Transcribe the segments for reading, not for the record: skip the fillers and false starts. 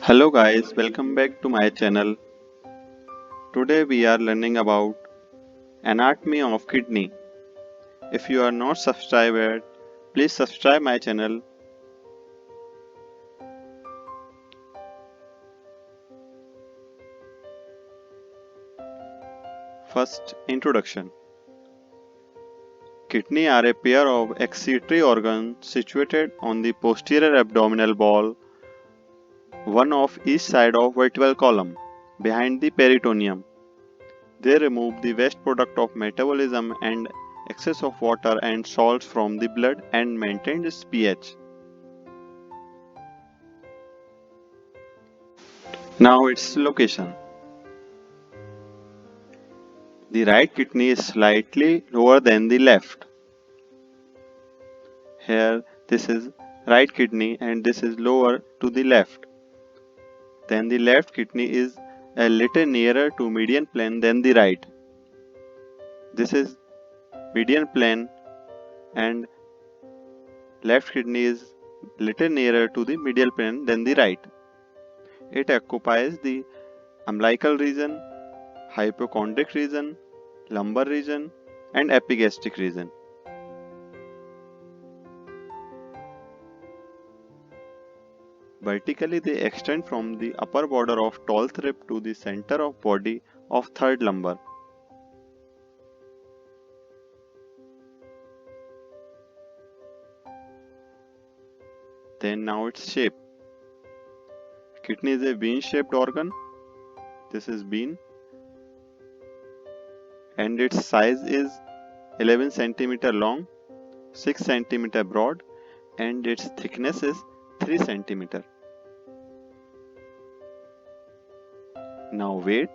Hello guys, welcome back to my channel. Today we are learning about anatomy of kidney. If you are not subscribed yet, please subscribe my channel. First, introduction. Kidney are a pair of excretory organs situated on the posterior abdominal wall, one of each side of vertebral column, behind the peritoneum. They remove the waste product of metabolism and excess of water and salts from the blood and maintain its pH. Now its location. The right kidney is slightly lower than the left. Here this is right kidney and this is lower to the left. Then the left kidney is a little nearer to median plane than the right. This is median plane and left kidney is little nearer to the medial plane than the right. It occupies the umbilical region, hypochondric region, lumbar region and epigastric region. Vertically, they extend from the upper border of tall rib to the center of body of third lumbar. Then now its shape. Kidney is a bean-shaped organ. This is bean. And its size is 11 cm long, 6 cm broad, and its thickness is 3 cm. Now weight.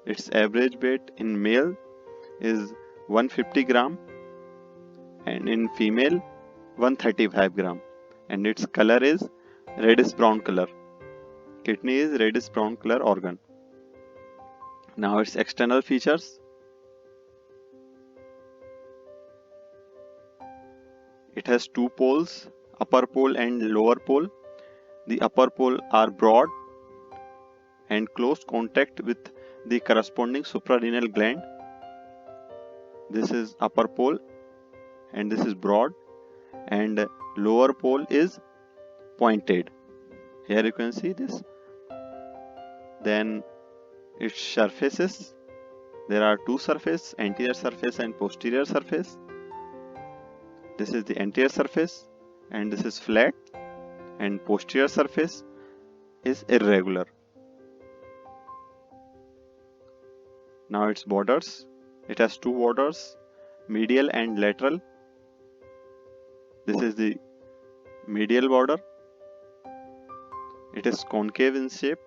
Its average weight in male is 150 gram and in female 135 gram, and its color is reddish brown color. Kidney is reddish brown color organ. Now its external features. It has two poles, upper pole and lower pole. The upper pole are broad and close contact with the corresponding suprarenal gland. This is upper pole and this is broad, and lower pole is pointed. Here you can see this. Then its surfaces. There are two surfaces, anterior surface and posterior surface. This is the anterior surface and this is flat, and posterior surface is irregular. Now its borders. It has two borders, medial and lateral. This is the medial border. It is concave in shape,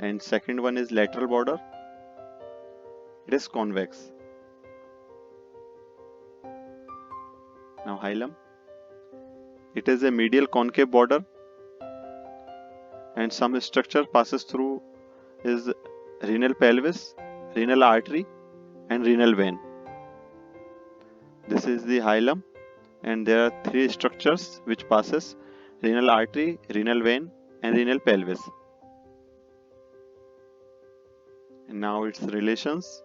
and second one is lateral border. It is convex. Now hilum. It is a medial concave border, and some structure passes through is renal pelvis, renal artery and renal vein. This is the hilum, and there are three structures which passes renal artery, renal vein and renal pelvis. And now its relations.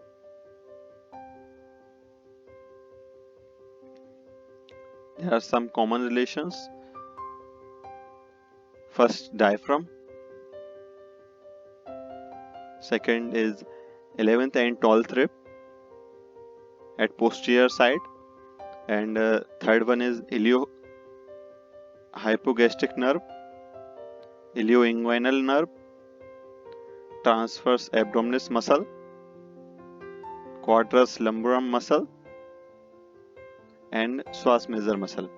There are some common relations. First, diaphragm. Second is 11th and 12th rib at posterior side, and third one is ilio-hypogastric nerve, ilioinguinal nerve, transverse abdominis muscle, quadratus lumborum muscle and psoas major muscle.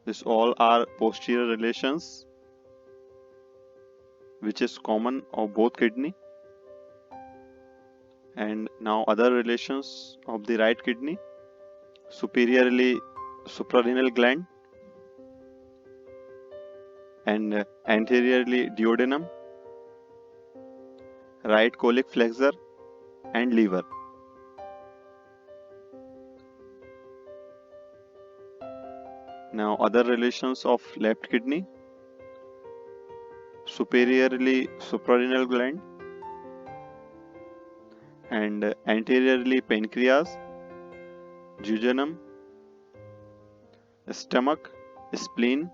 This all are posterior relations which is common of both kidney. And now other relations of the right kidney. Superiorly suprarenal gland and anteriorly duodenum, right colic flexor and liver. Now other relations of left kidney: superiorly suprarenal gland and anteriorly pancreas, jejunum, stomach, spleen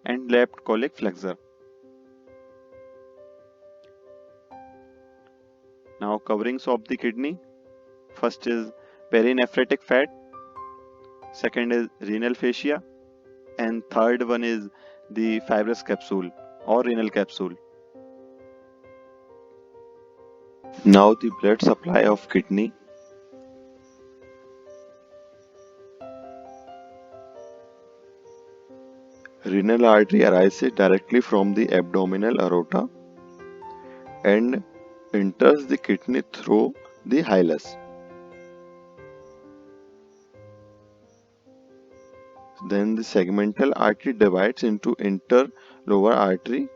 and left colic flexor. Now coverings of the kidney: first is perinephritic fat, second is renal fascia, and third one is the fibrous capsule or renal capsule. Now the blood supply of kidney. Renal artery arises directly from the abdominal aorta and enters the kidney through the hilus. Then the segmental artery divides into interlobar artery.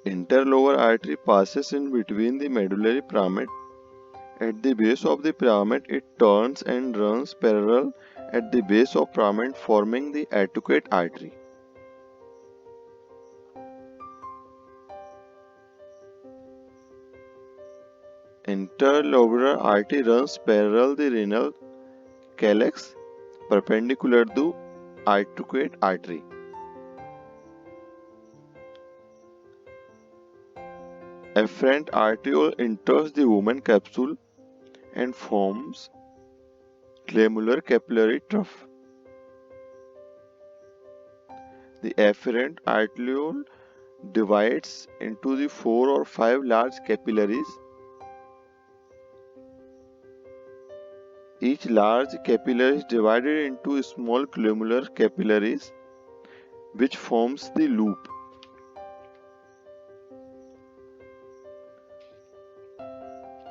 Interlobar artery passes in between the medullary pyramid. At the base of the pyramid, it turns and runs parallel at the base of pyramid, forming the articuate artery. Interlobar artery runs parallel the renal calyx, perpendicular to articuate artery. Afferent arteriole enters the Woman capsule and forms glandular capillary trough. The afferent arteriole divides into the 4 or 5 large capillaries. Each large capillary is divided into small glandular capillaries, which forms the loop.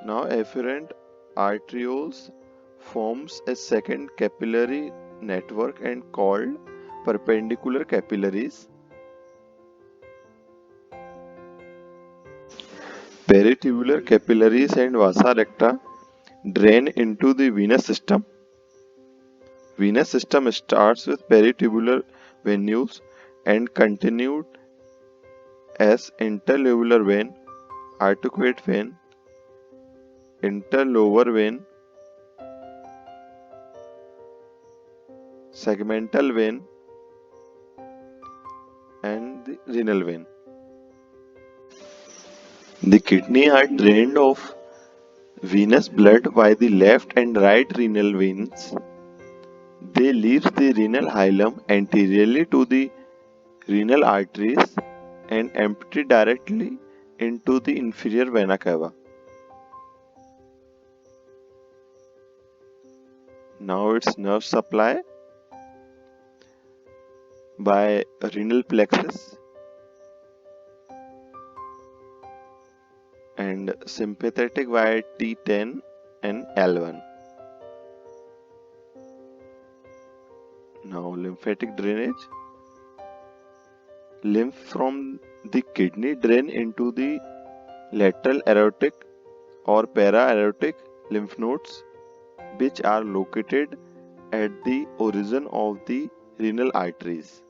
Now afferent arterioles forms a second capillary network and called perpendicular capillaries. Peritubular capillaries and vasa recta drain into the venous system. Venous system starts with peritubular venules and continued as interlobar vein, articuate vein, interlobar vein, segmental vein and the renal vein. The kidney are drained of venous blood by the left and right renal veins. They leave the renal hilum anteriorly to the renal arteries and empty directly into the inferior vena cava. Now its nerve supply by renal plexus and sympathetic by T10 and L1. Now lymphatic drainage. Lymph from the kidney drain into the lateral aortic or para-aortic lymph nodes, which are located at the origin of the renal arteries.